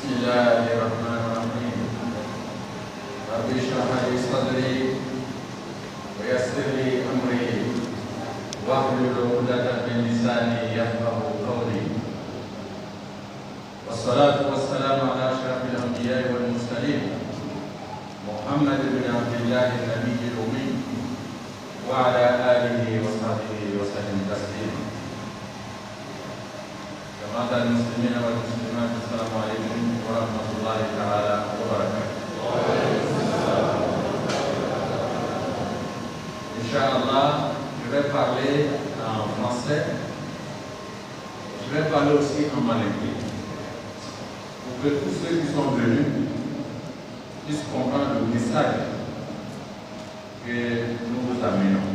بسم الله الرحمن الرحيم رب اشرح لي صدري ويسر لي امري واحلل عقدة من لساني يفقهوا قولي والصلاة والسلام على اشرف الانبياء والمرسلين محمد بن عبد الله النبي الامي وعلى اله وصحبه وسلم تسليما. جماعة المسلمين والمسلمات السلام عليكم ورحمة الله تعالى وبركاته. Inch'Allah, je vais parler en français. Je vais parler aussi en malais. Pour que tous ceux qui sont venus puissent comprendre le message que nous vous amenons.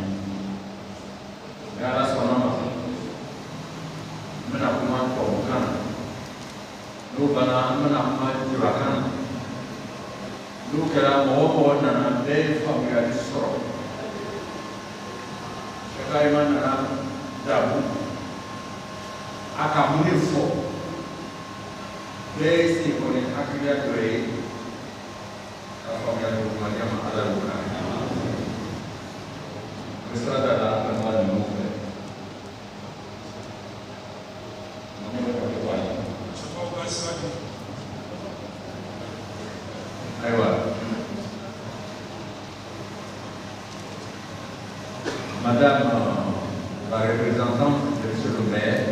Grâce à nous. Mana kuma kokan no bana mana kuma jurakan no kala mo na de famia di soro shakai mana dabu aka muni fo de si kone akira doi ka famia do mania ma ala buka misrada da ma no Madame la représentante de M. le maire,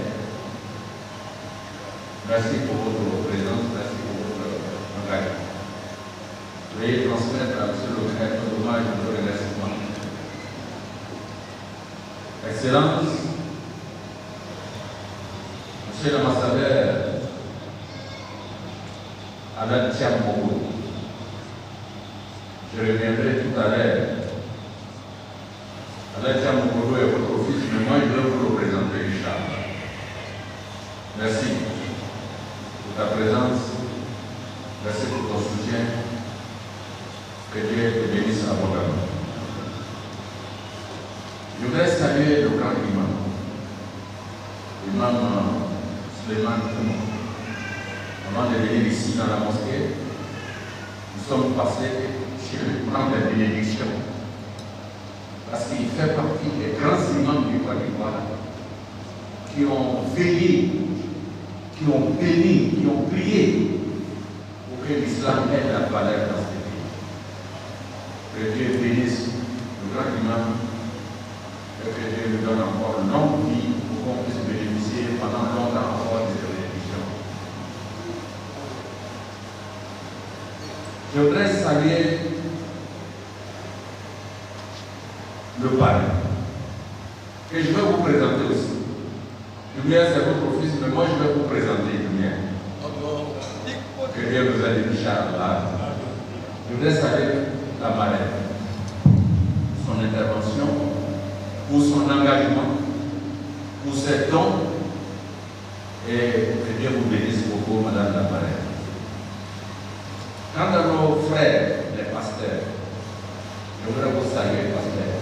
merci pour votre présence, merci pour votre engagement. Veuillez transmettre à M. le maire notre hommage et notre remerciement. Excellence, Monsieur l'ambassadeur Alain Tiambogo, je reviendrai tout à l'heure. Alain Tiambogo est votre fils, mais moi je vais vous le présenter, Inch'Allah. Merci pour ta présence, merci pour ton soutien, que Dieu te bénisse abondamment. Je voudrais saluer le grand imam, l'imam Suleiman Kouno. Avant de venir ici dans la mosquée, nous sommes passés chez lui pour prendre la bénédiction. Parce qu'il fait partie des grands imams du Côte d'Ivoire qui ont veillé, qui ont béni, qui ont prié pour que l'islam ait la valeur dans ce pays. Que Dieu bénisse le grand imam et que Dieu lui donne encore une longue vie pour qu'on puisse bénéficier pendant longtemps encore de ses bénédictions. Je voudrais saluer le parrain, que je vais vous présenter aussi. Le mien, c'est votre fils, mais moi, je vais vous présenter le mien. Que Dieu nous aide, Inch'Allah. Je voudrais saluer la marraine, son intervention, pour son engagement, pour ses dons, et que Dieu vous bénisse beaucoup, Madame la marraine. Quant à nos frères, les pasteurs, je voudrais vous saluer, pasteur.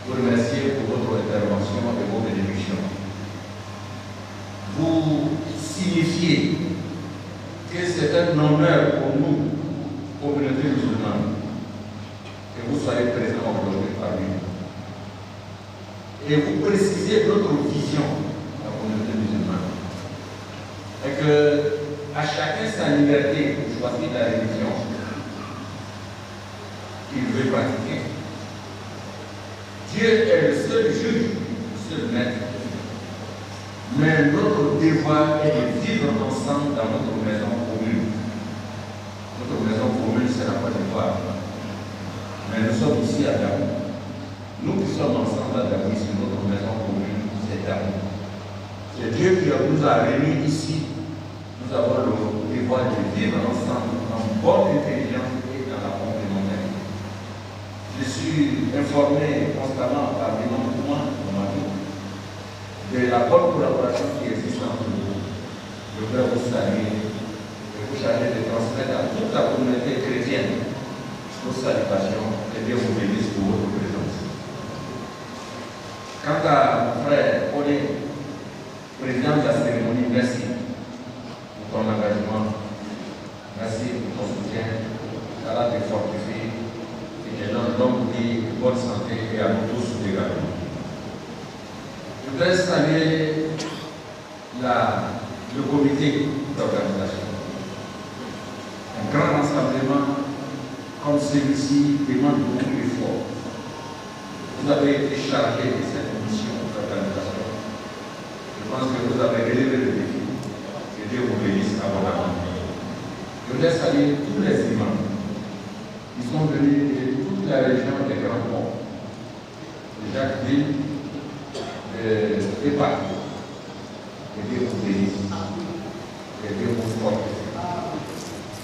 Vous remercier pour votre intervention et vos bénédictions. Vous signifiez que c'est un honneur pour nous, communauté musulmane, que vous soyez présents aujourd'hui parmi nous. Et vous précisez notre vision de la communauté musulmane. Et que à chacun sa liberté pour choisir la religion qu'il veut pratiquer. Dieu est le seul juge, le seul maître. Mais notre devoir est de vivre ensemble dans notre maison commune. Notre maison commune, c'est la Côte d'Ivoire. Mais nous sommes ici à Damou. Nous qui sommes ensemble à Damou, c'est notre maison commune, c'est Damou. C'est Dieu qui nous a réunis ici. Nous avons le devoir de vivre ensemble en bonne intelligence et dans la complémentarité. Je suis informé constamment par l'imam Kouma de la bonne collaboration qui existe entre nous. Je voudrais vous saluer et vous charger de transmettre à toute la communauté chrétienne nos salutations et Dieu vous bénisse pour votre présence. Quant à mon frère Olé, président de la cérémonie, merci pour ton engagement merci pour ton soutien. Allah te fortifie et te donne longue vie, bonne santé et à nous tous également. Je voudrais saluer le comité d'organisation. Un grand rassemblement comme celui-ci demande beaucoup d'efforts. Vous avez été chargé de cette mission d'organisation. Je pense que vous avez relevé le défi. Que Dieu vous bénisse abondamment. Je voudrais saluer tous les imams qui sont venus de toute la région des Grands Ponts, de Jacquesville, de partout. Que Dieu vous bénisse. Que Dieu vous fortifie.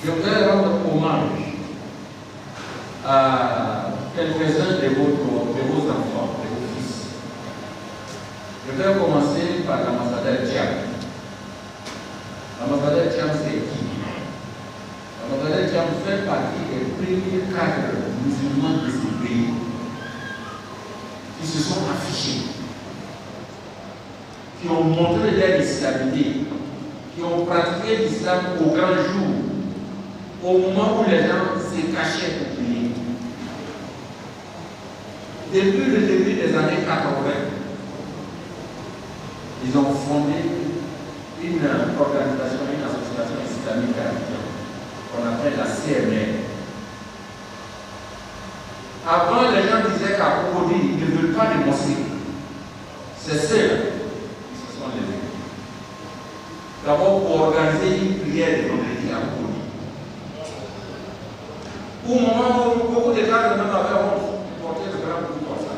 Je voudrais rendre hommage à quelques-uns de vos enfants, de vos fils. Je vais commencer par l'ambassadeur Thiam. L'ambassadeur Thiam, c'est qui? L'ambassadeur Thiam fait partie des premiers cadres musulmans de ce pays qui se sont affichés, qui ont montré leur islamité, qui ont pratiqué l'islam au grand jour, au moment où les gens se cachaient pour prier. Depuis le début des années 80, ils ont fondé une organisation, une association islamique à Abidjan, qu'on appelle la CMR. Avant, les gens disaient qu'à Cocody, ils ne veulent pas de mosquée. C'est ceux-là qui se sont levés. D'abord, pour organiser une prière de vendredi à Cocody. Au moment où beaucoup de cadres même avaient honte de porter le grand coup comme ça.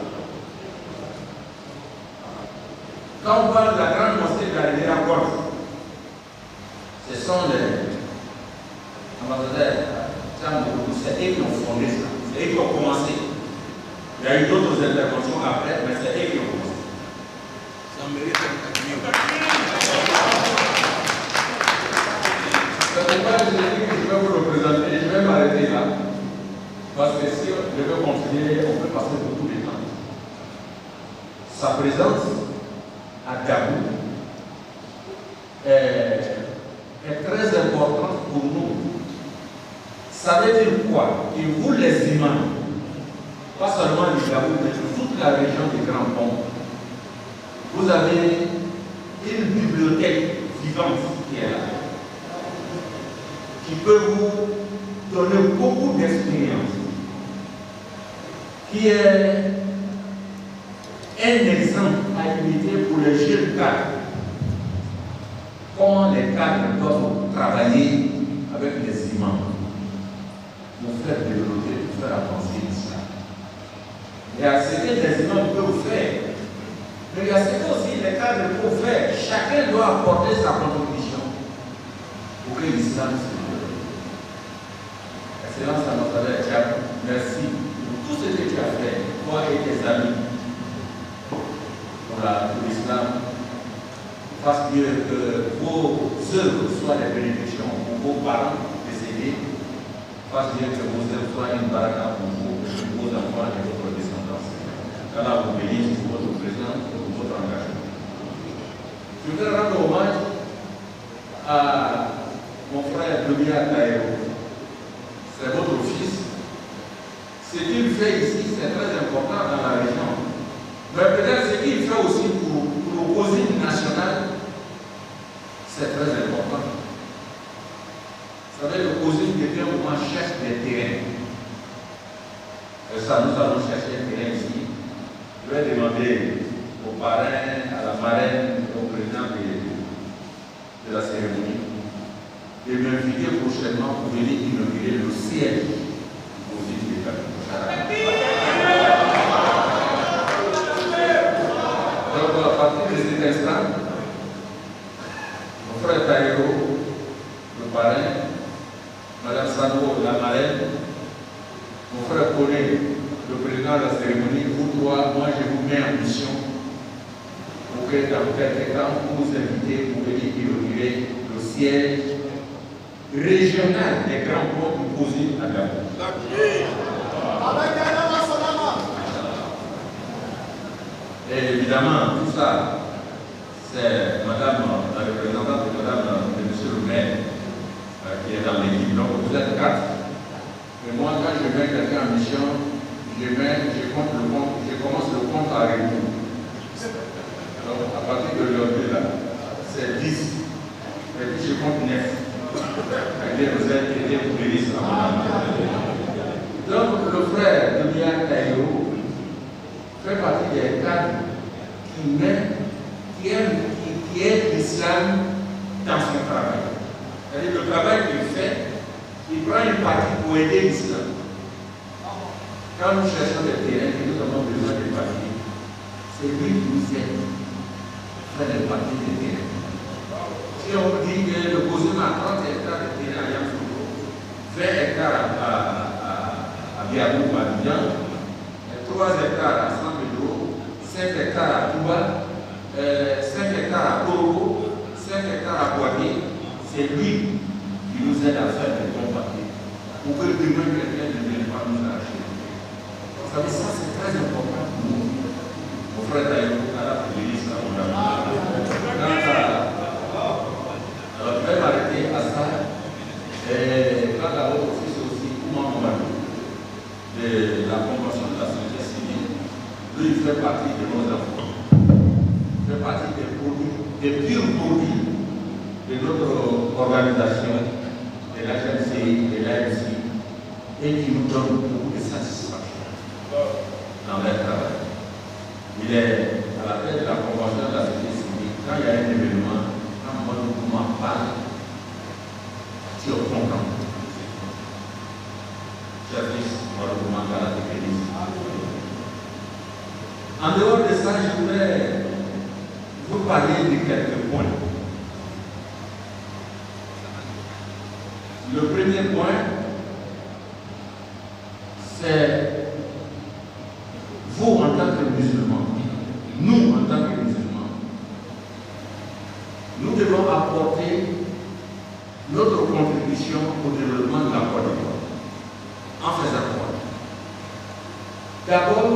Quand on parle de la grande mosquée de la rivière Golfe, ce sont les ambassadeurs, c'est eux qui ont fondé ça, c'est eux qui ont commencé. Il y a eu d'autres interventions après, mais c'est eux qui ont commencé. Ça mérite un camion. C'est pourquoi je dis que je vais vous représenter, je vais m'arrêter là. Parce que si je veux continuer, on peut passer beaucoup de temps. Sa présence à Gabou est très importante pour nous. Ça veut dire quoi? Que vous les imams, pas seulement du Gabou, mais de toute la région des Grands Ponts, vous avez une bibliothèque vivante qui est là, qui peut vous donner beaucoup d'expérience, qui est un exemple à imiter pour les jeunes cadres. Comment les cadres doivent travailler avec les imams pour faire développer, pour faire avancer l'islam. Il y a ce que les imams peuvent faire, mais il y a ce que aussi les cadres peuvent faire. Chacun doit apporter sa contribution pour que l'islam se développe. Excellence ambassadeur Thiam, merci pour tout ce que tu as fait, toi et tes amis, pour l'islam. Fasse Dieu que vos œuvres soient des bénédictions pour vos parents décédés. Fasse Dieu que vos œuvres soient une baraka pour vous, vos enfants et votre descendance. qu'Allah vous bénisse pour votre présence et pour votre engagement. Je voudrais rendre hommage à mon frère Dominique Taïro. C'est votre fils. Ce qu'il fait ici, c'est très important dans la région. Mais peut-être ce qu'il fait aussi pour l'opposition nationale, c'est très important. Vous savez, l'opposition depuis un moment cherche des terrains. Et ça, nous allons chercher un terrain ici. Je vais demander au parrain, à la marraine, au président de la cérémonie, de m'inviter prochainement pour venir inaugurer le siège du opposition de Donc, à partir de cet instant, mon frère Taïro, le parrain, Madame Sando, la marraine, mon frère Koné, le président de la cérémonie, vous trois, moi je vous mets en mission pour que dans quelques temps, vous vous invitez pour venir inaugurer le siège régional des grands ponts opposés à Gabon. Et évidemment, tout ça, c'est Madame, la représentante de Madame, de Monsieur le maire, qui est dans l'équipe. Donc, vous êtes 4. Et moi, quand je mets quelqu'un en mission, je commence le compte à rebours. Donc, à partir de l'aujourd'hui, là, c'est 10. Et puis, je compte 9. Et vous êtes aidé pour l'église. Donc, le frère de Mia Taïro fait partie des cadres qui aide l'islam dans son travail. C'est-à-dire le travail qu'il fait, il prend une partie pour aider l'islam. Quand nous cherchons des terrains et nous avons besoin de papiers, c'est lui qui nous aide à faire les papiers des terrains. Si on dit que le Bozema a 30 hectares de terrain à Yamoussoukro, 20 hectares à Biabou, à Abidjan, 3 hectares à San Pedro, 5 hectares à Touba, 5 hectares à Korogo, 5 hectares à Boaké, c'est lui qui nous aide à faire les bons papiers. Pour que demain quelqu'un ne vienne pas nous arracher. Vous savez, ça c'est très important pour nous. Mon frère Taïro, à la police, à mon ami. Alors, je vais m'arrêter à ça. Et quand la haute office aussi, Oumar Mamadou, de la Convention de la société civile, lui, il fait partie de nos enfants. Il fait partie des produits, des purs produits de notre organisation, de la GMCI, de l'AMC, et qui nous donne beaucoup de satisfaction dans leur travail. Il est à la tête de la Convention de la société civile. Quand il y a un événement, quand moi nous m'en parle, tu es content. Service, moi je vous manque à la technique. En dehors de ça, je voudrais vous parler de quelques points. Le premier point, c'est vous en tant que musulmans, nous en tant que musulmans, nous devons apporter notre contribution au développement de la Côte d'Ivoire en faisant quoi? D'abord,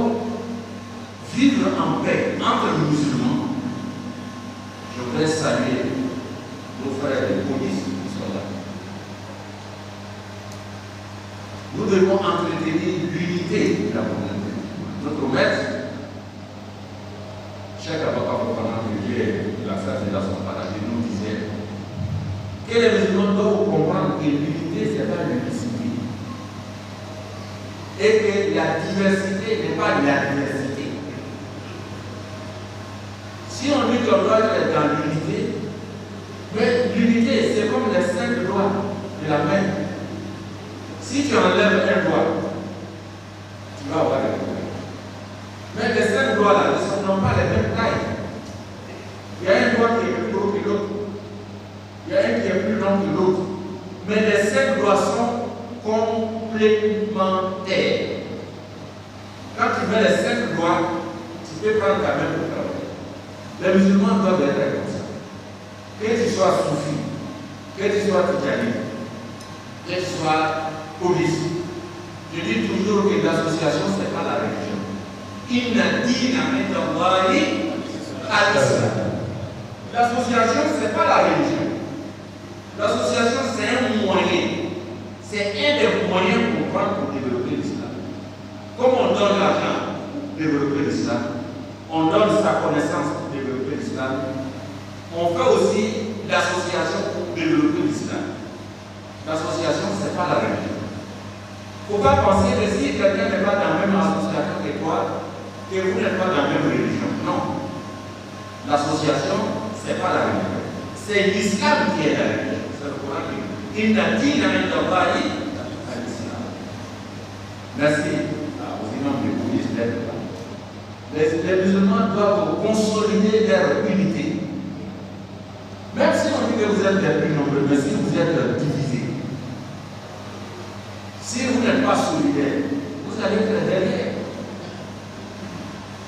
vivre en paix entre musulmans. Je voudrais saluer nos frères de police qui sont là. Nous devons entretenir l'unité de la communauté. Notre maître, Cheikh Abakar Fofana, que Dieu la salle de la son paradis, nous disait que les musulmans doivent comprendre que l'unité, ce n'est pas l'unicité. Et que la diversité n'est pas la diversité. Si on dit qu'on doit être dans l'unité, mais l'unité, c'est comme les 5 doigts de la main. Si tu enlèves un doigt, tu vas avoir des problèmes. Mais les 5 doigts-là n'ont pas les mêmes tailles. Il y a un doigt qui est plus gros que l'autre. Il y a un qui est plus long que l'autre. Mais les 5 doigts sont complémentaires. Quand tu mets les 5 doigts, tu peux prendre ta main pour travailler. Les musulmans doivent être comme ça. Que tu sois soufi, que tu sois tijani, que tu sois police. Je dis toujours que l'association, ce n'est pas la religion. Inna dina indallahi al-Islam. L'association, ce n'est pas la religion. L'association, c'est un moyen. C'est un des moyens pour prendre pour développer l'islam. Comme on donne l'argent pour développer l'islam, on donne sa connaissance pour développer l'islam, on fait aussi l'association pour développer l'islam. L'association, ce n'est pas la religion. Il ne faut pas penser que si quelqu'un n'est pas dans la même association que toi, que vous n'êtes pas dans la même religion. Non. L'association, ce n'est pas la religion. C'est l'islam qui est la religion. C'est le Coran qui dit. Inna dina indallahi al-Islam. Merci aux imams de police d'être là. Les musulmans doivent consolider leur unité. Même si on dit que vous êtes les plus nombreux, mais si vous êtes divisés, si vous n'êtes pas solidaires, vous allez être derrière.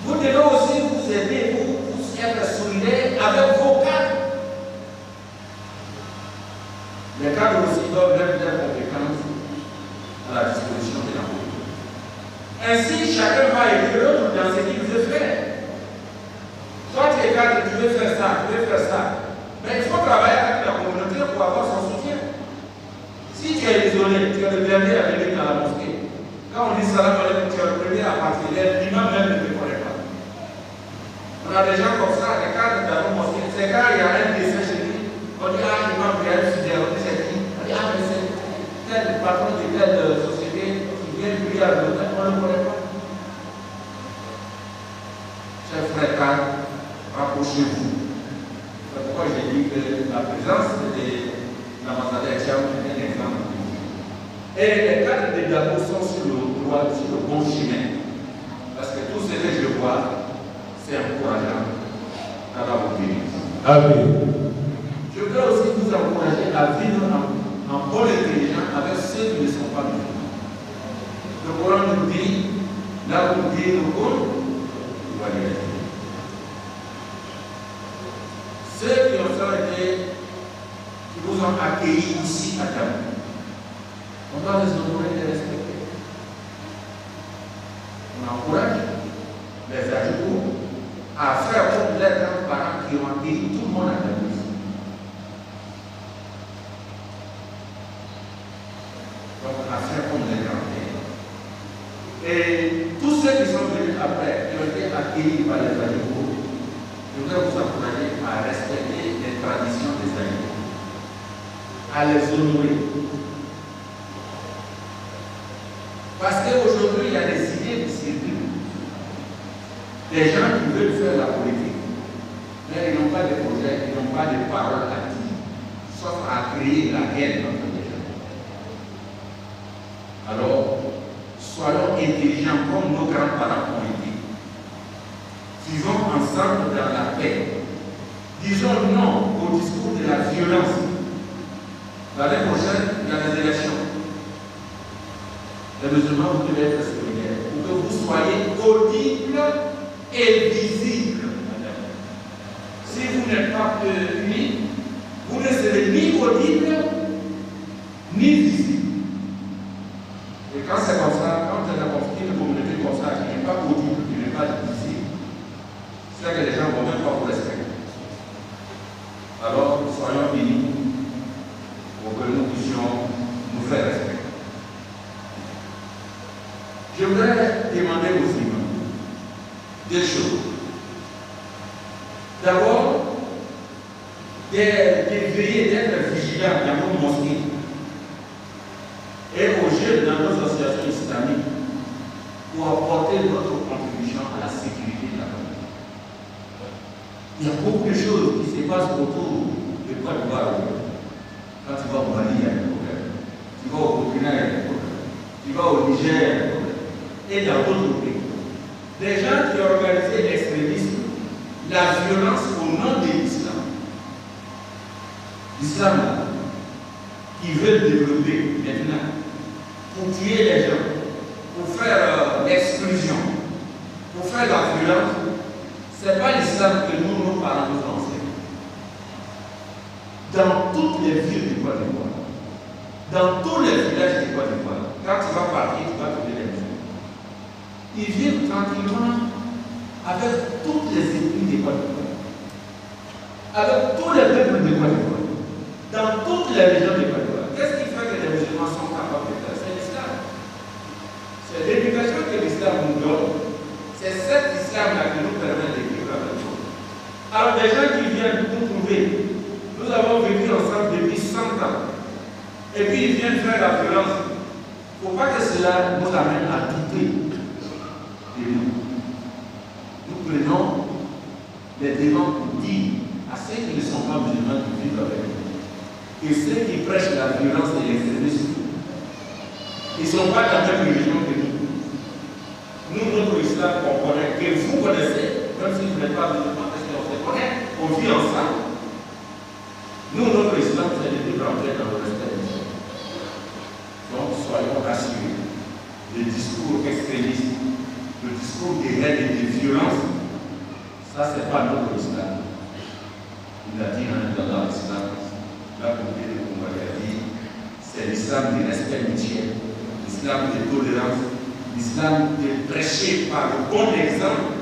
Vous devez aussi vous aider, vous être solidaires avec vos cadres. Les cadres aussi doivent mettre leurs compétences à la disposition de la communauté. Ainsi, chacun va aider l'autre dans ce qu'il veut faire. Toi, tu es cadre, tu veux faire ça, tu veux faire ça. Mais il faut travailler avec la communauté pour avoir son soutien. Si tu es isolé, dernier à venir dans la mosquée. Quand on dit salam alaikum, tu es le premier à partir, l'imam même ne te connaît pas. On a des gens comme ça, des cadres dans nos mosquées. C'est quand il y a un décès chez lui, on dit ah, l'imam, il y a un sujet, on dit c'est qui? On dit ah, mais c'est tel patron de telle société qui vient prier à l'autre, on ne le connaît pas. Chers frères cadres, rapprochez-vous. C'est pourquoi j'ai dit que la présence de l'ambassadeur Tcham est un exemple. Et les cadres de Dabo sont sur le bon chemin. Parce que tout ce que je vois, c'est encourageant. Allah vous bénisse. Amen. Je voudrais aussi vous encourager à vivre en bonne intelligence avec ceux qui ne sont pas musulmans. Le Coran nous dit, là où dit le Coran, voyez. Ceux qui vous ont accueillis ici à Dabo, on doit les honorer et les respecter. On encourage les ajoutants à faire comme les grands-parents qui ont accueilli tout le monde à Dabo. Donc, à faire comme les grands-pères. Et tous ceux qui sont venus après, qui ont été accueillis par les ajoutants, je voudrais vous encourager à respecter les traditions des animaux, à les honorer. Parce qu'aujourd'hui, il y a des idées qui circulent. Des gens qui veulent faire la politique, mais ils n'ont pas de projet, ils n'ont pas de parole active, sauf à créer la haine entre les gens. Alors, soyons intelligents comme nos grands-parents ont été. Vivons ensemble dans la paix. Disons non au discours de la violence. L'année prochaine, il y a des élections. Les musulmans, vous devez être solidaires pour que vous soyez audibles et visibles. Si vous n'êtes pas unis, vous ne serez ni audibles ni visibles. Et quand c'est comme ça, quand on a une communauté comme ça qui n'est pas audible, qui n'est pas visible, c'est que les gens ne vont même pas vous respecter. Alors, soyons unis pour que nous puissions nous faire respecter. Je voudrais demander aux imams deux choses. D'abord, de veiller, d'être vigilants dans nos mosquées et aux jeunes dans nos associations islamiques pour apporter notre contribution à la sécurité de la communauté. Il y a beaucoup de choses qui se passent autour de Côte d'Ivoire. Quand tu vas au Mali, il y a des problèmes. Tu vas au Burkina, il y a des problèmes. Tu vas au Niger, il y a des problèmes. Et dans d'autres pays. Des gens qui ont organisé l'extrémisme, la violence au nom de l'islam. L'islam, qui veut développer maintenant, pour tuer les gens, pour faire l'exclusion, pour faire la violence, ce n'est pas l'islam que nous, nos parents, nous enseignent. Dans toutes les villes du Côte d'Ivoire, dans tous les villages du Côte d'Ivoire, quand tu vas partir, tu vas trouver les musulmans. Ils vivent tranquillement avec toutes les ethnies des Côte d'Ivoire, avec tous les peuples de Côte d'Ivoire, dans toutes les régions de Côte d'Ivoire. Qu'est-ce qui fait que les musulmans sont capables de faire? C'est l'islam. C'est l'éducation que l'islam nous donne. C'est cet islam-là qui nous permet de vivre avec nous. Alors, des gens qui viennent nous trouver, nous avons vécu ensemble depuis 100 ans, et puis ils viennent faire la violence. Il ne faut pas que cela nous amène à douter. Nous prenons les devants pour dire à ceux qui ne sont pas musulmans de vivre avec nous. Et ceux qui prêchent la violence et l'extrémisme, ils ne sont pas dans la même religion que nous. Nous, notre islam, on connaît, que vous connaissez, même si vous n'êtes pas musulman, parce qu'on se connaît, on vit ensemble. Nous, notre islam, c'est de vivre en paix dans le respect des gens. Donc, soyons rassurés. Les discours extrémistes, le discours des haines et des violences, ça c'est pas notre islam. Il a dit dans l'islam, la communauté de Congo a dit, c'est l'islam du respect mutuel, l'islam de tolérance, l'islam de prêcher par le bon exemple.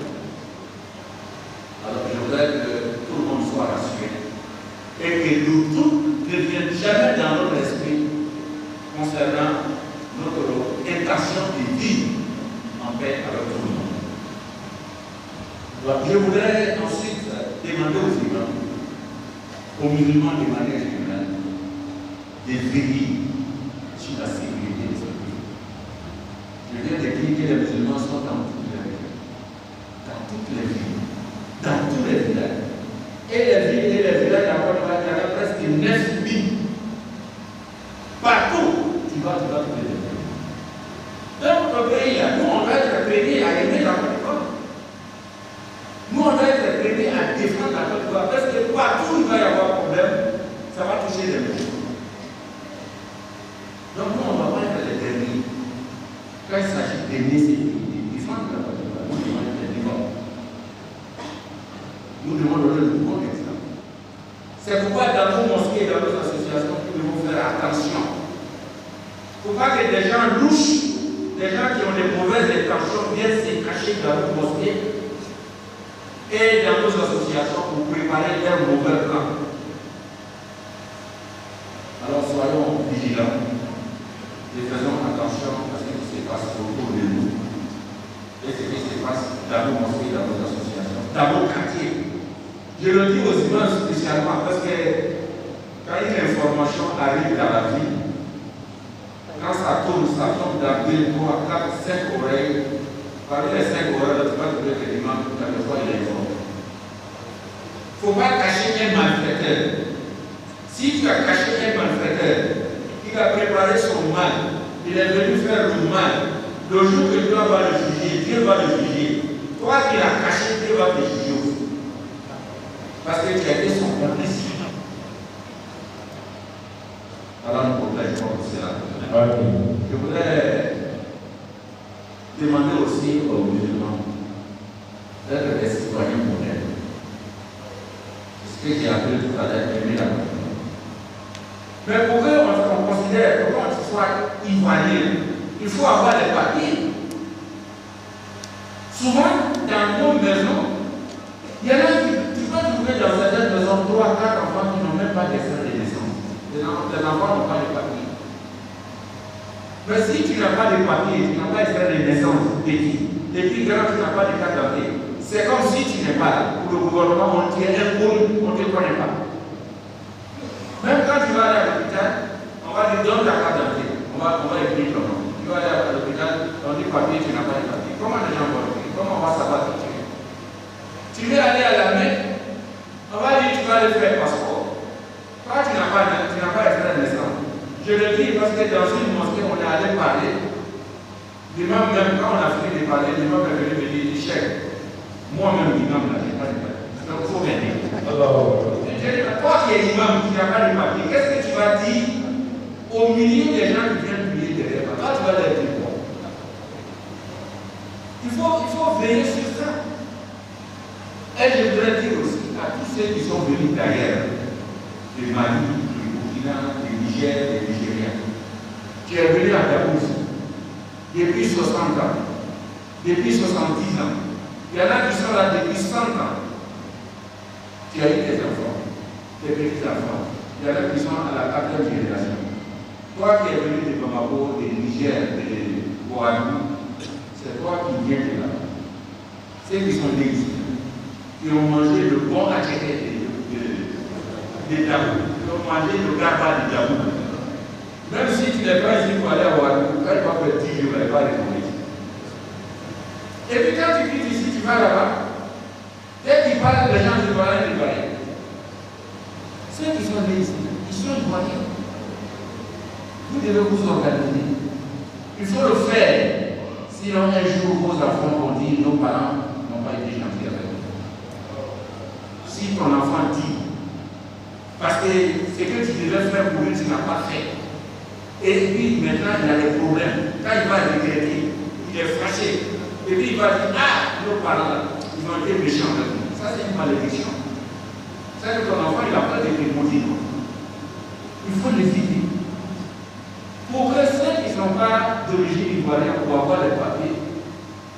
Alors je voudrais que tout le monde soit rassuré et que le tout ne vienne jamais dans notre esprit concernant Donc, je voudrais ensuite demander aux imams, aux musulmans de manière générale, de veiller sur la sécurité de ce pays. Je viens de dire que les musulmans sont dans toutes les villes, dans tous les villages. Et les villes et les villages d'abord, il y en a presque 9 000. Partout, tu vas trouver des villes. Dans notre pays, nous, on doit être prévenus à aimer la Côte d'Ivoire. Nous, on doit être prévenus à défendre la Côte d'Ivoire. Parce que partout où il va y avoir problème, ça va toucher les musulmans. Donc, nous, on ne va pas être les derniers. Quand il s'agit d'aimer ces pays, de défendre la Côte d'Ivoire, nous devons être les vivants. Nous devons donner le bon exemple. C'est pourquoi dans nos mosquées et dans nos associations, nous devons faire attention. Il ne faut pas que des gens louches, des gens qui ont des mauvaises intentions viennent se cacher dans nos mosquées et dans nos associations pour préparer leurs mauvais plans. Alors soyons vigilants et faisons attention à ce qui se passe autour de nous et ce qui se passe dans nos mosquées et dans nos associations, dans nos quartiers. Je le dis aux imams spécialement parce que quand une information arrive dans la ville, quand ça tombe dans 2, 3, 4, 5 oreilles, parmi les 5 oreilles, tu vas trouver que l'imam, quelquefois, il est fort. Il ne faut pas cacher un malfaiteur. Si tu as caché un malfaiteur, il a préparé son mal, il est venu faire le mal, le jour que Dieu va le juger, Dieu va le juger. Toi qui l'as caché, Dieu va te juger aussi. Parce que tu as été son complice. Alors nous protégeons pour cela. Je voudrais demander aussi aux musulmans d'être des citoyens modernes. C'est ce que j'ai appelé tout à l'heure, aimer la culture. Mais pour qu'on considère, pour qu'on soit ivoirien, il faut avoir des papiers. Souvent, dans nos maisons, il y en a qui, tu peux trouver dans certaines maisons 3, 4 enfants qui n'ont même pas d'extrait de naissance. Les enfants n'ont pas de papiers. Mais si tu n'as pas de papier, tu n'as pas d'extrait de naissance, depuis grand, tu n'as pas de carte d'identité, c'est comme si tu n'es pas là. Pour le gouvernement, on tient un inconnu, on ne te connaît pas. Même quand tu vas aller à l'hôpital, on va te donner ta carte d'identité. On va écrire ton nom. Tu vas aller à l'hôpital, on dit papier, tu n'as pas de papier. Comment les gens vont écrire? Comment on va savoir que tu es? Tu veux aller à la Mecque, on va dire tu vas aller faire passeport. Toi, tu n'as pas d'extrait de naissance. Je le dis parce que dans une mosquée, on est allé parler. L'imam, même quand on a fini de parler, l'imam est venu me dire, chef, moi-même, l'imam, là, je n'ai pas de papier. Donc, il faut m'aider. Toi qui es imam, qui n'as pas de papier, qu'est-ce que tu vas dire au milieu des gens qui viennent prier derrière toi? Toi, tu vas leur dire quoi? Il faut veiller sur ça. Et je voudrais dire aussi à tous ceux qui sont venus d'ailleurs, du Mali, du Burkina, du Niger, du Nigeria, qui est venu à Daouz depuis 60 ans, depuis 70 ans. Il y en a qui sont là depuis 100 ans. Tu as eu des enfants, des petits-enfants. Il y en a qui sont à la 4e génération. Toi qui es venu de Bamako, de Niger, de Ouagadougou, c'est toi qui viens de là. Ceux qui sont nés ici, qui ont mangé le bon attiqué de Dabou, qui ont mangé le garba de Dabou. Même si tu n'es pas ici pour aller à Ouagadougou, quand il va faire 10 jours, il va retourner. Et puis quand tu quittes ici, tu vas là-bas. Dès qu'ils parlent, les gens se voient les barrières. Ceux qui sont nés ici, ils sont ivoiriens. Vous devez vous organiser. Il faut le faire. Sinon, un jour, vos enfants vont dire nos parents n'ont pas été gentils avec nous. Si ton enfant dit, parce que ce que tu devais faire pour lui, tu n'as pas fait. Et puis maintenant, il y a des problèmes. Quand il va regretter, il est fâché. Et puis il va dire, ah, nos parents, ils ont été méchants avec nous. Ça, c'est une malédiction. C'est que ton enfant, il n'a pas été maudit. Il faut l'éviter. Pour que ceux qui ne sont pas d'origine ivoirienne pour avoir les papiers,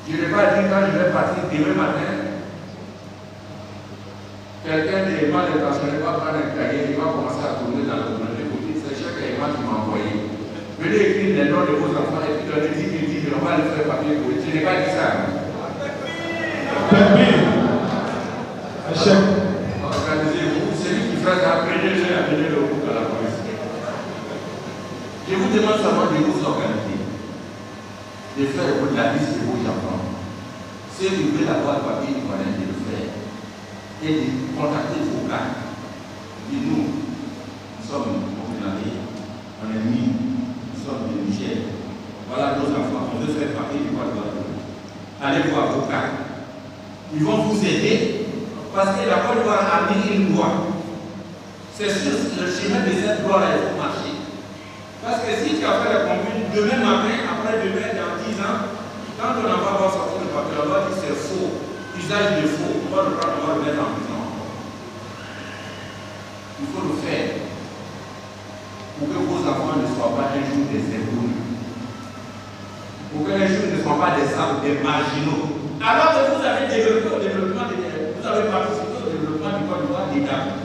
je ne vais pas dire quand je vais partir demain matin, quelqu'un de mal intentionné va prendre un cahier, il va commencer à tourner dans la communauté pour dire c'est cher qui m'a envoyé. Venez écrire les noms de vos enfants et puis donner 10 000, on va le faire papier pour eux. Je n'ai pas dit ça. Organisez-vous. Celui qui fait ça, prenez-le, amenez-le à la police. Je vous demande seulement de vous organiser. De faire la liste de vos enfants. Si vous voulez avoir le papier, vous allez le faire. Et de contacter vos cas. Dis-nous, nous sommes condamnés, on est mis, nous sommes des Niger. Voilà nos enfants, on veut faire partie du Côte d'Ivoire. Allez voir vos cas. Ils vont vous aider parce que la Côte d'Ivoire a mis une loi. C'est sur le chemin de cette loi-là, il faut marcher. Parce que si tu as fait la commune, demain matin, après-demain, dans 10 ans, quand on n'a pas sorti le papier, on va dire c'est faux, usage de faux, on va le prendre, on va le mettre en prison. Il faut le faire pour que vos enfants ne soient pas un jour des inconnus, pour qu'un jour ne soient pas des marginaux. Alors que vous avez développé au développement, vous avez participé au développement du Côte d'Ivoire d'État.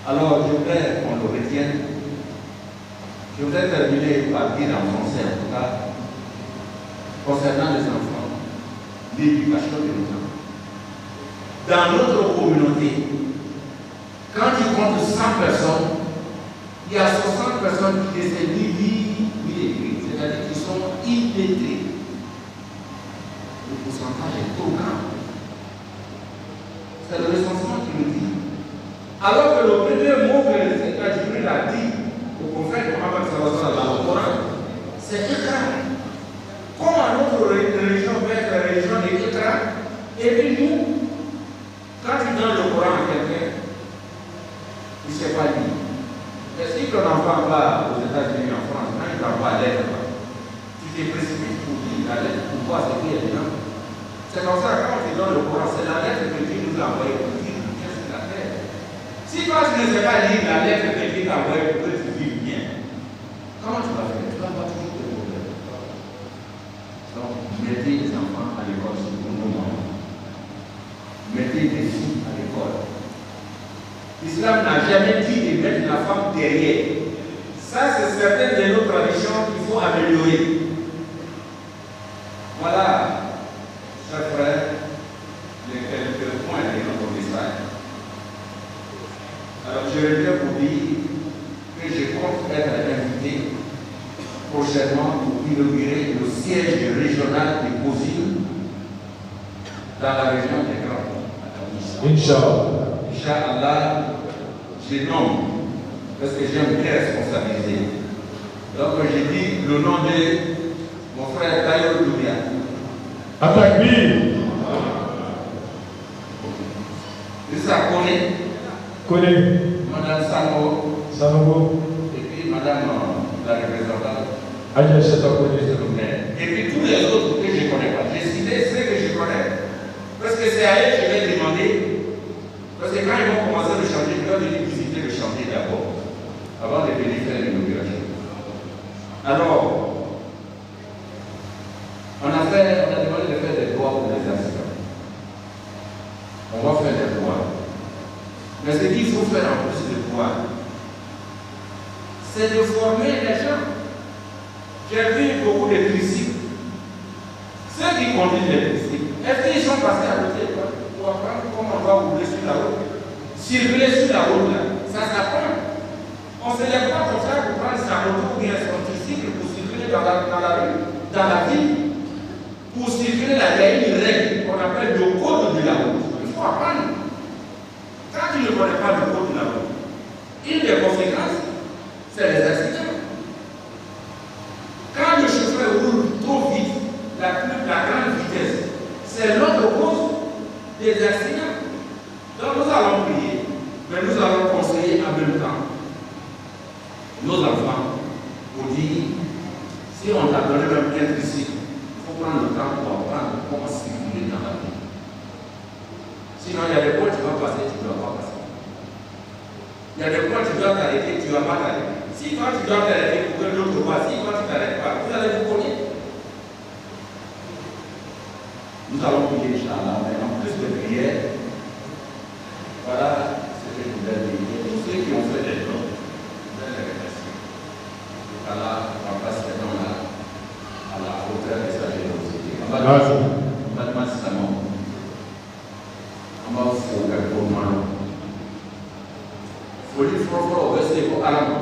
Alors je voudrais qu'on le retienne. Je voudrais terminer par dire en français en tout cas, concernant les enfants, l'éducation de nos enfants. Dans notre communauté, quand tu comptes 100 personnes, il y a 60 personnes qui essaient ni lire ni écrire, c'est-à-dire qu'ils sont illettrés. Le pourcentage est trop grand. C'est le recensement qui nous dit. Alors que le premier mot que le Seigneur Jibril a dit au prophète Mohammed sallallahu alayhi wa sallam dans le Coran, c'est Iqra. Comment notre religion peut être la religion de Iqra? Et puis nous, quand tu donnes le Coran à quelqu'un, il ne sait pas lire. Mais si ton enfant va aux États-Unis, en France, quand il t'envoie à l'aide, tu t'es précipité pour lire la lettre, pour voir ce qu'il y a dedans. C'est comme ça, quand on te donne le Coran, c'est la lettre que Dieu nous a envoyée pour dire qu'est-ce que la terre. Si toi tu ne sais pas lire la lettre que Dieu t'a envoyée pour que tu vives bien, comment tu vas faire? Tu vas avoir toujours des problèmes. Donc, mettez les enfants à l'école sur nos moments. Mettez des filles à l'école. L'islam n'a jamais dit de mettre la femme derrière. Ça, c'est certaines de nos traditions qu'il faut améliorer. Voilà, chers frères, les quelques points de notre message. Alors, je reviens pour dire que je compte être invité prochainement pour inaugurer le siège régional des COSIL dans la région des Grands. Inch'Allah. Inch'Allah, je nomme, parce que j'aime bien responsabiliser. Donc j'ai dit le nom de mon frère Tayo Doumbia. Atakbir. Issa Kone. Madame Sanogo. Et puis Madame la représentante. Aja Kone. Et puis tous les autres que je ne connais pas. J'ai cité ceux que je connais. Parce que c'est à eux que je vais demander. Parce que quand ils vont commencer le chantier, ils doivent venir visiter le chantier d'abord, avant de venir faire l'inauguration. Alors, on a demandé de faire des lois pour les accidents. On va faire des lois. Mais ce qu'il faut faire en plus de lois, c'est de former les gens. J'ai vu beaucoup de principes. Ceux qui conduisent les principes, est-ce qu'ils sont passés à côté pour apprendre comment on va rouler sur la route? Circuler sur la route, là, ça s'apprend. On ne se lève pas comme ça pour prendre sa moto ou bien son tricycle pour circuler dans la rue, dans la ville. Pour circuler là, il y a une règle qu'on appelle le code de la route. Il faut apprendre. Quand tu ne connais pas le code de la route, une des conséquences, c'est les accidents. Quand le chauffeur roule trop vite, la grande vitesse, c'est l'autre cause des accidents. Donc nous allons prier, mais nous allons conseiller en même temps nos enfants pour dire, si on t'a donné même un tricycle, il faut prendre le temps pour apprendre comment circuler dans la vie. Sinon, il y a des points tu vas passer, tu ne dois pas passer. Il y a des points tu dois t'arrêter, tu ne vas pas t'arrêter. Si toi tu dois t'arrêter pour que l'autre voit, si toi tu ne t'arrêtes pas, vous allez vous connaître. Nous allons prier, Inch'Allah, mais en plus de prière, voilà ce que je voulais dire. Et tous ceux qui ont fait des dons, je vais les remercier. Allah remplace les dons là, à la hauteur de sa générosité. fɔlɔfɔlɔ o bɛ se ko Ala ma.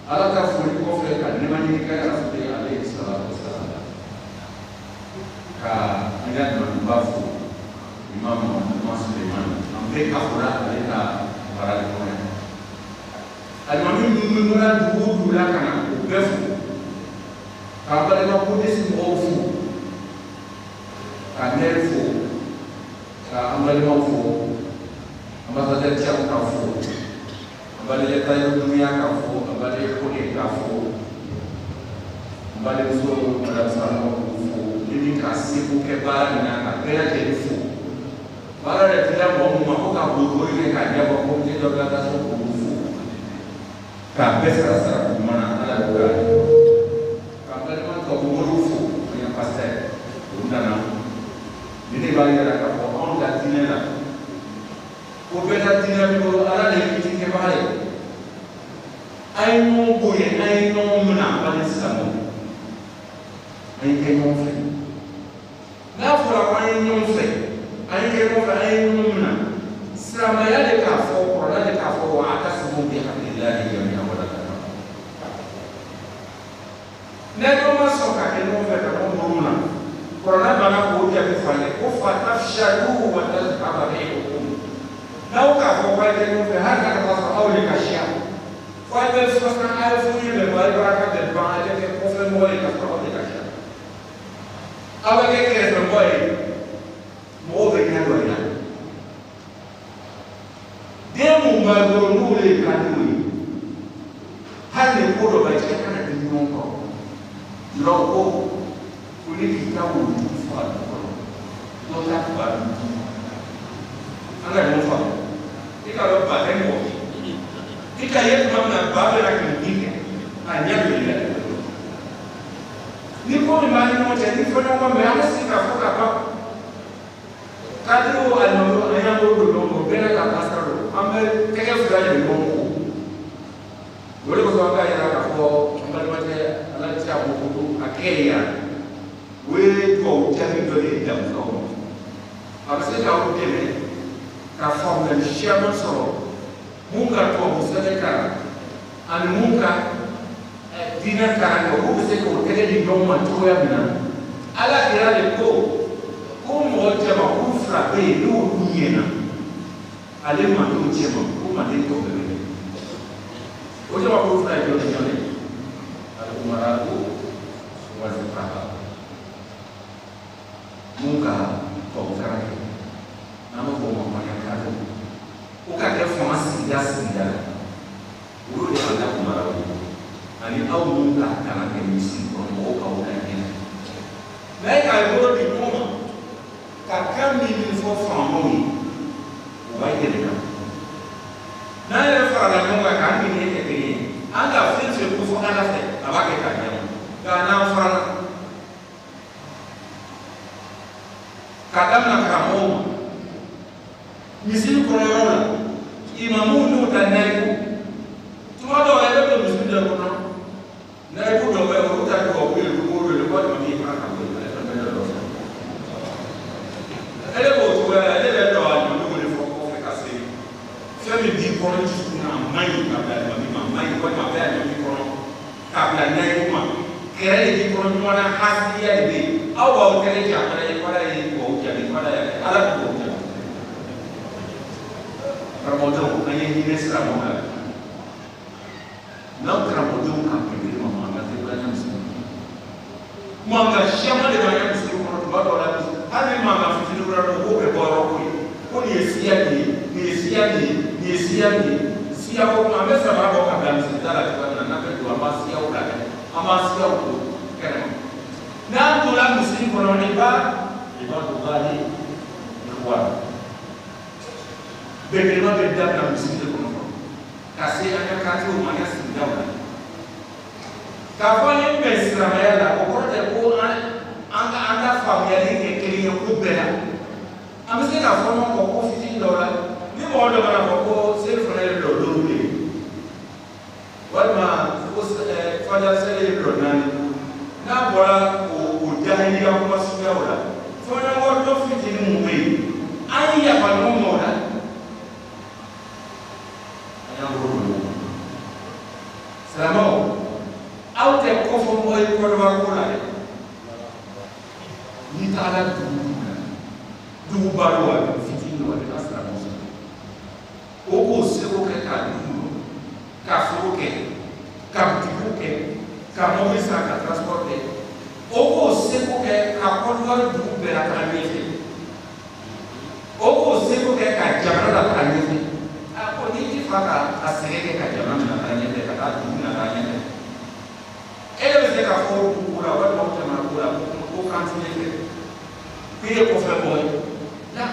Ala ka foli kɔfɛ ka nɛɛma kɛ Ala fɛ ale salatu wasalam. Ka an ka ɲumanba fo Imam Muhammad Suleiman. An bɛɛ ka fɔra ale ka baara de kɔnɔ. Alimami minnu bɔra dugu la ka na o bɛɛ fo. Ka balima polisi mɔgɔw fo. Ka maire fo. Ka an balimaw fo. Ambassadeur Thiam ka fo. Ambassadeur Tayo Dunia ka fo. Ambassadeur Kone ka fo. Ambassadeur Madame Salmo fo. Ni ka seko kɛ baara min na ka bɛɛ lajɛlen fo. Baara yɛrɛ tila mɔgɔ min ma ko ka boli kɛ k'a ɲɛbɔ comité d'organisation k'o fo. K'a bɛɛ sara sara kuma na Ala y'o k'a ye. Ka balima tɔ mɔgɔw fo ani pasteur olu nana. Ni ne b'a yira k'a fɔ anw ka diinɛ la. Ko bɛɛ ka diinɛ min bolo Ala de ye kiti kɛbaga ye. An ye ɲɔgɔn bonya, an ye ɲɔgɔn minɛ bani silamɛw. An ye kɛ ɲɔgɔn fɛ. N'a fɔra ko an ye ɲɔgɔn fɛ, an ye kɛ ɲɔgɔn fɛ, an ye ɲɔgɔn minɛ. Silamɛya de k'a fɔ, kɔrɔla de k'a fɔ wa a ka sɔn bi hakililahi jamiya wala ka kan. N'a ɲɔgɔn ma sɔn ka kɛ ɲɔgɔn fɛ ka ɲɔgɔn bolo na, kɔrɔla bana k'o jaabi fɔ an ye ko fa tafshalu wa tadhhaba rihukum. N'aw k'a fɔ k'aw ye kɛ ɲɔgɔn fɛ hali n'a ka sɔrɔ aw de ka siya. Fo a bɛ fana a ye furu ye bɛn bari baraka bɛn ban a bɛ kɛ kɔfɛmɔgɔ ye ka sɔrɔ aw de ka siya. Aw bɛ kɛ kɛrɛfɛmɔgɔ ye mɔgɔw bɛ ɲɛ dɔ la. Den mun b'a bolo n'olu ye kad'iw ye hali ni ko dɔ b'a cɛ kana di ɲɔgɔn kɔrɔ. Yɔrɔ ko olu k'i ka wulu fɔ a kɔrɔ dɔw ta ba dun. An ka ɲɔgɔn faamu. I ka dɔn ba tɛ mɔgɔ ye. I ka ye tuma min na ba bɛ na k'i di kɛ a ɲɛ bɛ yɛlɛ. Ni ko min b'a ni ɲɔgɔn cɛ ni fɔ ɲɔgɔn mɛ an bɛ se k'a fɔ ka ban. Kad'iw alimami an y'an bolo don ɲɔgɔn kɔ bɛɛ n'a ka taasira don. An bɛ tɛgɛ fila de ɲɔgɔn kɔ. O de kosɔn an b'a yira k'a fɔ an balimakɛ Ala tɛ se a fɔ ko a kɛ ye yan. O ye tubabu jaabi dɔ de ye jamukaw ma. A bɛ se k'aw dɛmɛ ka faamuyali caman sɔrɔ mun ka tubabu sɛbɛn kalan ani mun ka diinɛ kalan kɛ olu bɛ se k'o tɛgɛ di ɲɔgɔn ma cogoya min na. Ala kɛra de ko mɔgɔ jamakulu fila bɛ yen n'olu ɲɛna. Ale mandenw cɛ ma ko manden tɔw bɛɛ bɛ kɛ. O jamakulu fila ye jɔn ni jɔn ye? Al-Umara'u wal-Fuqaha. Mun ka tubabukalan kɛ n'an b'a fɔ o ma maɲankadɔ. O ka kɛ fanga sigida la. Olu de b'an ka Umara'u ye. Ani aw mun ka kalan kɛ misiri kɔnɔ mɔgɔw ka o la ɲɛna. N'a ye k'a bolo di ɲɔgɔn ma ka kan min fɔ faamaw ye. O b'a yɛlɛ kan. N'a yɛrɛ farala ɲɔgɔn kan k'an min kɛ kelen ye, an ka fɛn fɛn ko fɔ Ala fɛ, a b'a kɛ k'a ɲɛna. Nka n'an farala, ka daminɛ karamɔgɔw ma, misiri kɔnɔ yɔrɔ la, imamuw n'u ka nayibu, tuma dɔw la, i bɛ don misiri dɔ kɔnɔ, nayibu dɔ bɛ yen, olu ta dɔw bɛ yen, olu b'o wele, ko ɲuman b'i kan ka bɔ yen, ale fɛn bɛɛ dɔ fɛ. Ale b'o cogoya la, ale bɛ dɔ a ɲuman wele fɔ kɔfɛ ka se. Fɛn min b'i kɔnɔ dusukun na a man ɲi ka bila ɲuman ma, a man ɲi walima a bɛ a ɲuman kɔnɔ ka bila nayibu ma. Kɛrɛ de b'i kɔnɔ ɲuman na hasidiya de bɛ yen. Aw b'aw tɛgɛ jan fana ye, fana ye tubabu jaabi, fana ye Ala tubabu jaabi. Karamɔgɔdenw, an ye hinɛ sira ɲɔgɔn kan. N'aw karamɔgɔdenw ka pɛntiri ma mankan tɛ bila ɲɛ misiri kɔnɔ. Mankan caman de b'a ɲɛ misiri kɔnɔ tuma dɔw la hali ni mankan fitinin wɛrɛ dɔn k'o bɛ bɔ yɔrɔ ko ye. Ko nin ye siya nin ye, nin ye siya nin ye, nin ye siya nin ye. Siya ko an bɛ sɛbɛn bɔ ka bila misiri da la cogoya min na n'an bɛ don an b'a siyaw labɛn, an b'a siyaw don kɛnɛma. N'an donna misiri kɔnɔ ni ba ibadulahi ikhwan. Bɛnbɛnba bɛ dabila misiri de kɔnɔ ka se an ka kantiw ma an ka sigidaw la. K'a fɔ an ye bɛn silamɛya la o kɔrɔ tɛ ko an ka faamuyali kɛ kelen ye ko bɛɛ la. An bɛ se k'a fɔ ɲɔgɔn kɔ ko fitinin dɔw la ni mɔgɔ dɔ mana fɔ ko seli fana ye dɔ duuru de ye walima ko fajar seli ye dɔ naani n'a bɔra o jahiliya kuma suguyaw la fɔɲɔgɔn dɔ fitinin mun bɛ yen an ye yafa ɲɔgɔn ma o la. Silamɛw, aw tɛ kɔfɛ mɔgɔ ye kɔrɔbɔrɔ ko la dɛ. N'i taara dugu la, duguba dɔ a bɛ fitinin dɔ a bɛ taa silamɛw sɔrɔ. O k'o seko kɛ k'a dugu k'a foro kɛ, ka butigiw kɛ, ka mɔbili san ka transport kɛ. O k'o seko kɛ ka kɔrɔbɔrɔ dugu bɛɛ lataga ɲɛfɛ. O k'o seko kɛ ka jamana lataga ɲɛfɛ. A ko n'i ti fa ka sɛgɛn kɛ ka jamana lataga ɲɛfɛ ka taa dugu lataga ɲɛfɛ. E bɛ se k'a fɔ dugu la walima jamana ko la ko kantine fɛ. K'i ye kɔfɛ mɔgɔ ye. La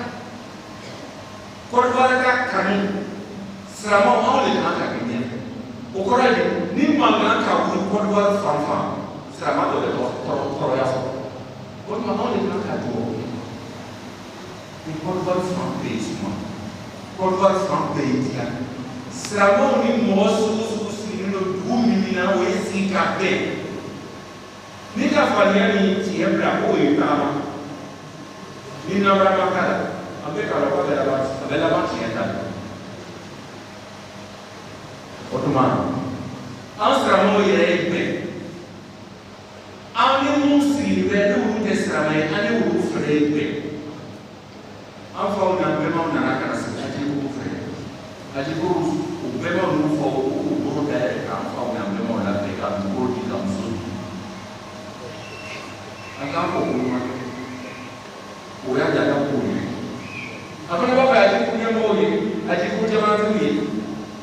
kɔrɔbɔrɔ ka kanu silamɛw anw de kan ka kɛ ɲɛfɛ. O kɔrɔ ye ni mankan ka wuli kɔrɔbɔrɔ fan fan silamɛ dɔ bɛ tɔɔrɔya sɔrɔ. O tuma anw de kan ka dugawu kɛ. Ni kɔrɔbɔrɔ fan bɛɛ ye suma, kɔrɔbɔrɔ fan bɛɛ ye diya. Silamɛw ni mɔgɔ sugu sugu sigilen don dugu min na o ye sigi ka bɛn. N'i ka fadenya ni tiɲɛ bila k'o ye taama, ni namara ma k'a la, an bɛ kalan a bɛ laban tiɲɛ ta la. O tuma an silamɛw yɛrɛ ye bɛn. An ni mun sigilen bɛ n'olu tɛ silamɛ ye, an ni olu fana ye bɛn. An faw n'an bɛnbaw nana ka na sigi Ajibugu fɛ. Ajibugu o bɛnbaw ninnu fɔ k'u bolo dayɛlɛ k'an faw n'an bɛnbaw labɛn ka dugukolo di ka muso di. An k'an k'o kuma kɛ. O y'a jira k'o ye. A fana b'a fɛ Ajibugu ɲɛmɔgɔw ye, Ajibugu jamanatigiw ye.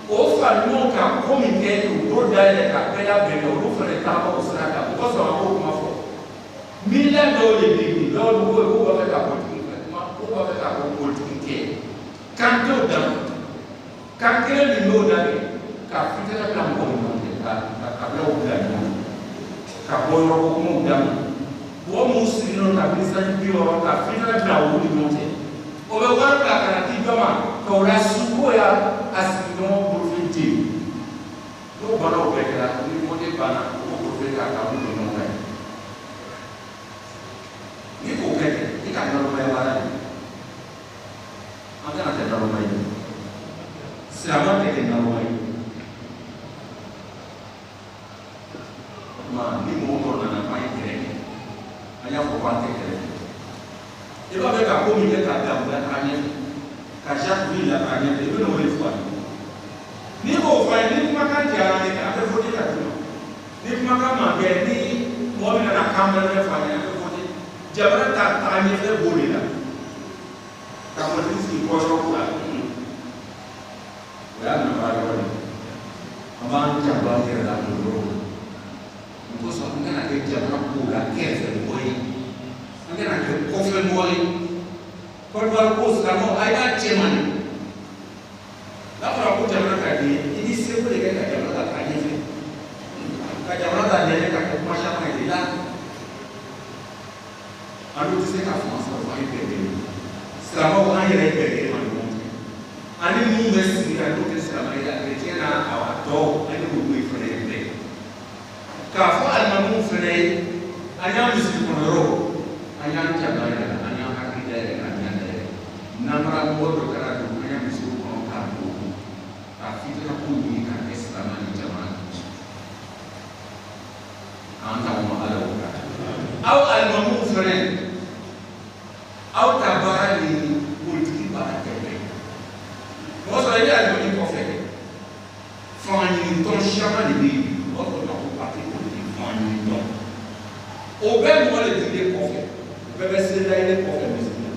O fara ɲɔgɔn kan ko min kɛ k'u bolo dayɛlɛ ka bɛɛ labɛn olu fana taama o sira kan. O kɔsɔn an b'o kuma fɔ. Miliyɔn dɔw de bɛ yen, dɔw bɛ k'o b'a fɛ ka politiki fɛ, k'o b'a fɛ ka politiki kɛ. Kan t'o dan, kan kelen min b'o labɛn, ka fitinɛ bila mɔgɔw ni ɲɔgɔn cɛ, ka kabilaw bila ɲɔgɔn na, ka bɔ yɔrɔ ko kumaw daminɛ. Mɔgɔ minnu sigilen don kabini sanji 60 ka fitinɛ bila olu ni ɲɔgɔn cɛ. O bɛ wari bila ka na di dɔ ma, ka o lasugu k'o y'a sigiɲɔgɔn bolofɛn te yen. N'o banaw bɛɛ kɛra, ni mɔden banna, o b'o bolofɛn k'a ka olu ɲɔgɔn kan. Ni k'o kɛ ten, i ka nɔrɔmaya baara de. An kana kɛ nɔrɔma ye. Silamɛ tɛ kɛ nɔrɔma ye. O tuma ni mɔgɔ dɔ nana k'an ye kɛlɛ kɛ, an y'a fɔ k'an tɛ kɛlɛ kɛ. I b'a fɛ ka ko min kɛ k'a dagoya k'a ɲɛfɛ, ka Jacques Ville la k'a ɲɛfɛ, i bɛ n'o de fɔ a ye. N'i k'o fɔ a ye, ni kumakan diyara ne kan, a bɛ voter ka d'u ma. Ni kumakan ma kɛ, ni mɔgɔ min nana kan wɛrɛ fɔ a ɲɛna, a bɛ voter. Jamana ta taga ɲɛfɛ b'o de la. Ka politiki sigi kɔsɔrɔ ko la. O y'a nafa yɔrɔ de ye. An b'an janto an yɛrɛ la o yɔrɔ la. O kosɔn an kana kɛ jamana kow la kɛrɛfɛ mɔgɔ ye. An kana kɛ kɔfɛ mɔgɔ ye. Kɔrɔbɔrɔ ko silamɛw a y'a cɛ man di. N'a fɔra ko jamana ka di ye, i b'i seko de kɛ ka jamana ta taga ɲɛfɛ. Ka jamana ta ɲɛfɛ ka kɛ kuma caman ye la. An tɛ se ka fanga sɔrɔ fɔ an ye bɛɛ kelen. Silamɛw an yɛrɛ ye bɛɛ kelen ma ɲɔgɔn cɛ. Ani mun bɛ sigi ka n'o tɛ silamɛ ye, a chrétien n'a a tɔw ani olu ye fana ye bɛɛ. K'a fɔ alimamiw fana ye, an y'an misiri kɔnɔyɔrɔw, an y'an janto an yɛrɛ la, an y'an hakili dayɛlɛ k'an ɲɛ dayɛlɛ. Namara mɔgɔ dɔ kɛra dugu, an y'an misiri kɔnɔ k'a dogo, k'a fitina ko ɲini k'a kɛ silamɛ ni jamana ni ci. An t'anw ma Ala o la. Aw alimamiw fana, aw ta baara ni politiki baara tɛ bɛn. Mɔgɔ sɔrɔ i bɛ alimami kɔfɛ, fanga ɲini tɔn caman de bɛ yen, mɔgɔ dɔ ma ko parti politique fanga ɲini tɔn. O bɛɛ mɔgɔ de dilen kɔfɛ, o bɛɛ bɛ se dayɛlɛ kɔfɛ misiri la.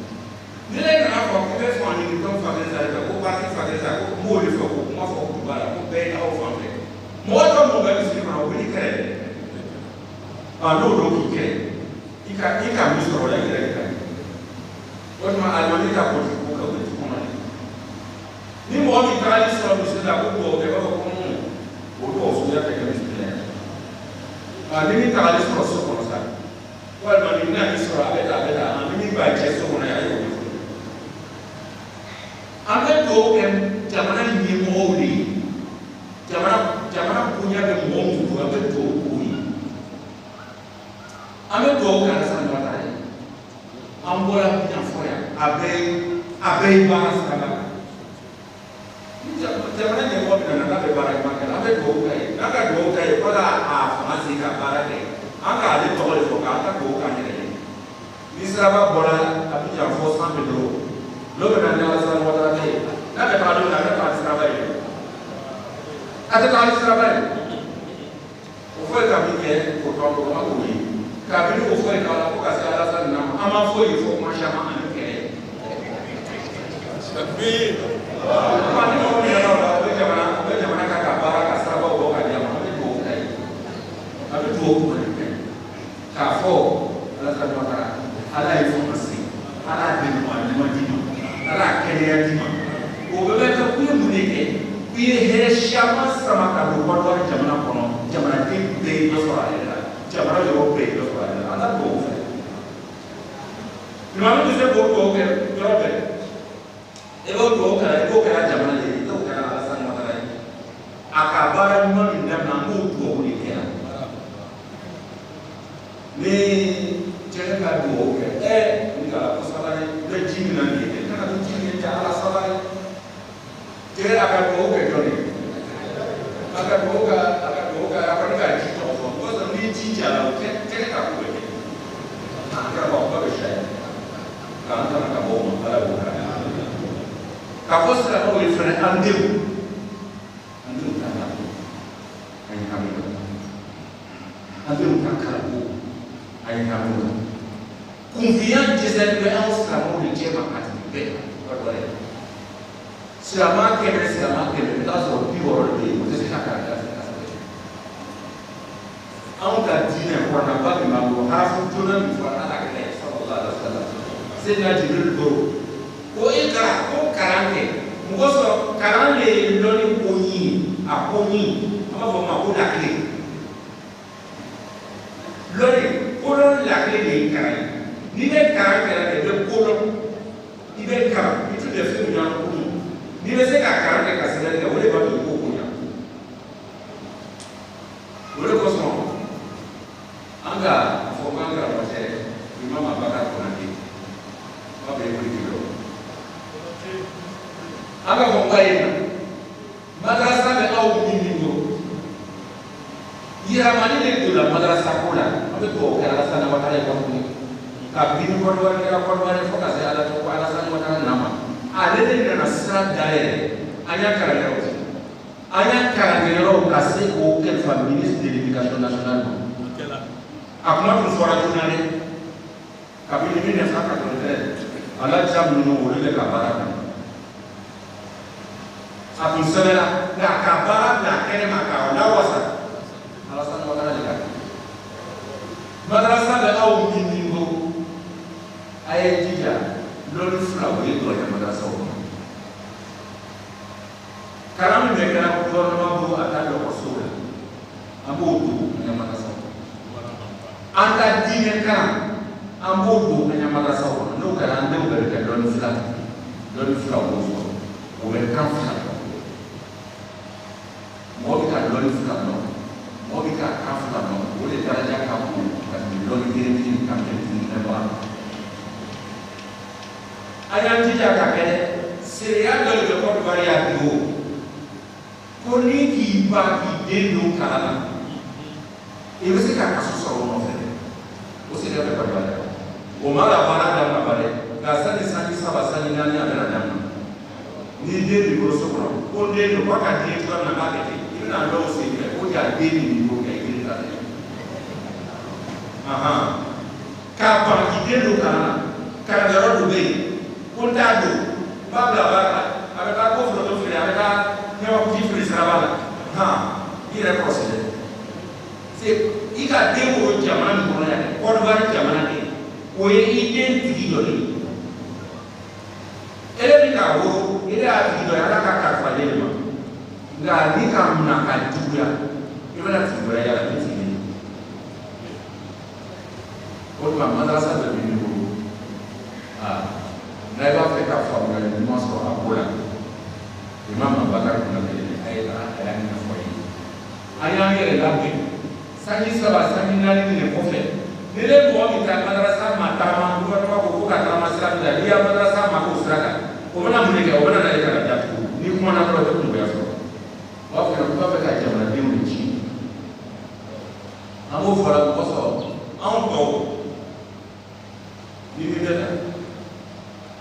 Ni ne nana fɔ ko bɛ fanga ɲini tɔn fanfɛ sa ko parti fanfɛ sa ko n b'o de fɛ ko kuma fɔ ko baara ko bɛɛ ye aw fanfɛ. Mɔgɔ dɔ mɔgɔ bɛ misiri kɔnɔ o bɛ ni kɛlɛ dɛ. N'o don k'i kɛ, i ka min sɔrɔ o la i yɛrɛ de ka ɲi. O tuma alimami ka politiki ko ka politique kɔnɔ de. Ni mɔgɔ min taara i sɔrɔ misiri la ko dugawu kɛ, i b'a fɔ ko o dugawu suguya tɛ kɛ misiri la yan. Ni min taara i sɔrɔ so kɔnɔ sa, walima ni bɛna i sɔrɔ a bɛ taa, ni min b'a cɛ so kɔnɔ yan, a y'o ɲɛfɔ. An bɛ dugawu kɛ jamana ɲɛmɔgɔw de ye. Jamana bonya bɛ mɔgɔ min bolo, an bɛ dugawu k'o ye. An bɛ dugawu kɛ Alassane Ouattara ye. An bɔra yan fɔ yan, a bɛɛ ye baara sira la. Jamana ɲɛmɔgɔ min nana n'a bɛ baara ɲuman kɛ, an bɛ Ni kuma na fara da kuma ya so. Wa fa na ba ka jama'a Amo fora koso amo ni beta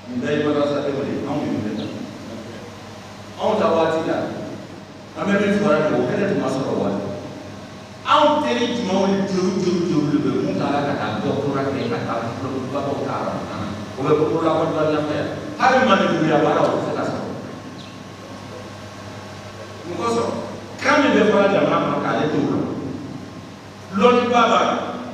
ni dai madrasa de wali amo ni beta amo tawati la ame ni fora de o kene to masoro wa amo teri juma wali juru be mun kala kata do pura ke kata pro ba ko kara o be ko la ko ba la fe hari man ni ya bara o ta so mu koso kame be fora jama ma kale to loni baba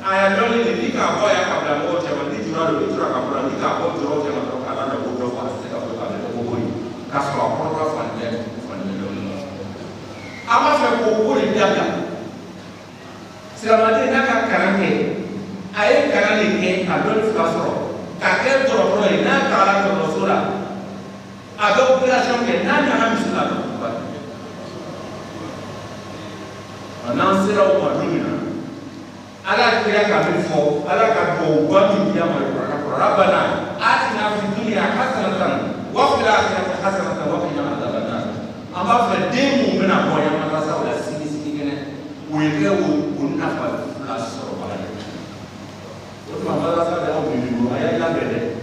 aya loni ni ka boya kabla mo tema ni jura kabla ni ka bo jura tema to kala na bo do fa se ka bo ka de ko bori ka so ko ko fa ne loni ama fe ko bori daga siramade na ka karante ay karale ke adon fa so ka ke to ro na kala to sura ado operation ke na na misula to ba ana sira o madina ala kira kami fo ala ka do wami biya ma ko rabbana atina fi dunya hasanatan wa fil akhirati hasanatan wa qina adhaban nar amba fa demu mena ko ya ma sa wala sini kene we ke wo na fa la so bala to ma bala sa da o ni mo aya la bede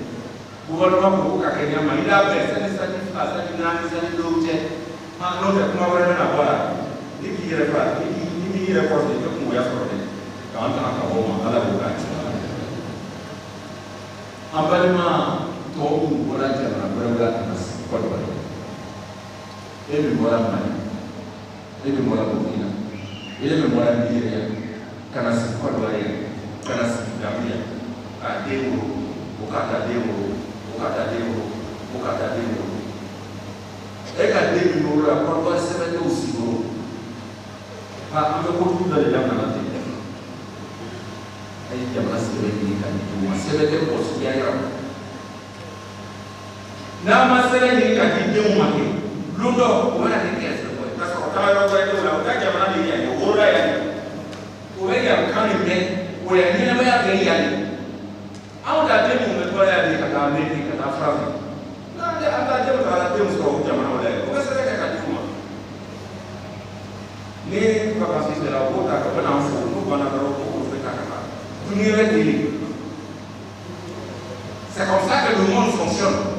ko wala ma ko ka kenya ma ila be sa ni fa sa ni na ni sa ni do je ma no de kuma wala na bala ni ki re fa ni re ko de ko ya so de kan ta ka bo ma ala ko ka ci abalima to mu wala jama wala na ko do e bi wala ma e bi wala ko ina e bi wala ni ya kana si ko do ya kana si gamia a dewo o ka ta dewo o ka ta dewo o ka ta dewo e ka dewo no ra ko do se me do si go pa am ko tu da ya na te ay jamana sebe ni kan tu masebe ke ko si ya na masebe ni kan ti mu ma ke ludo o na ke ke se ko ta so ta ro ko to la ta jamana ni ya o ra ya o ve ya kan ni be o ya ni na ba ya ke ya ni au da te mu me to ya ni ka ta me ni ka ta fra na de anda je ta la te mu so jamana o le o se ke ka ti mu ni ka ka si se la o ta ka na fu no ba na ro ko c'est comme ça que le monde fonctionne.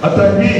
Attaque.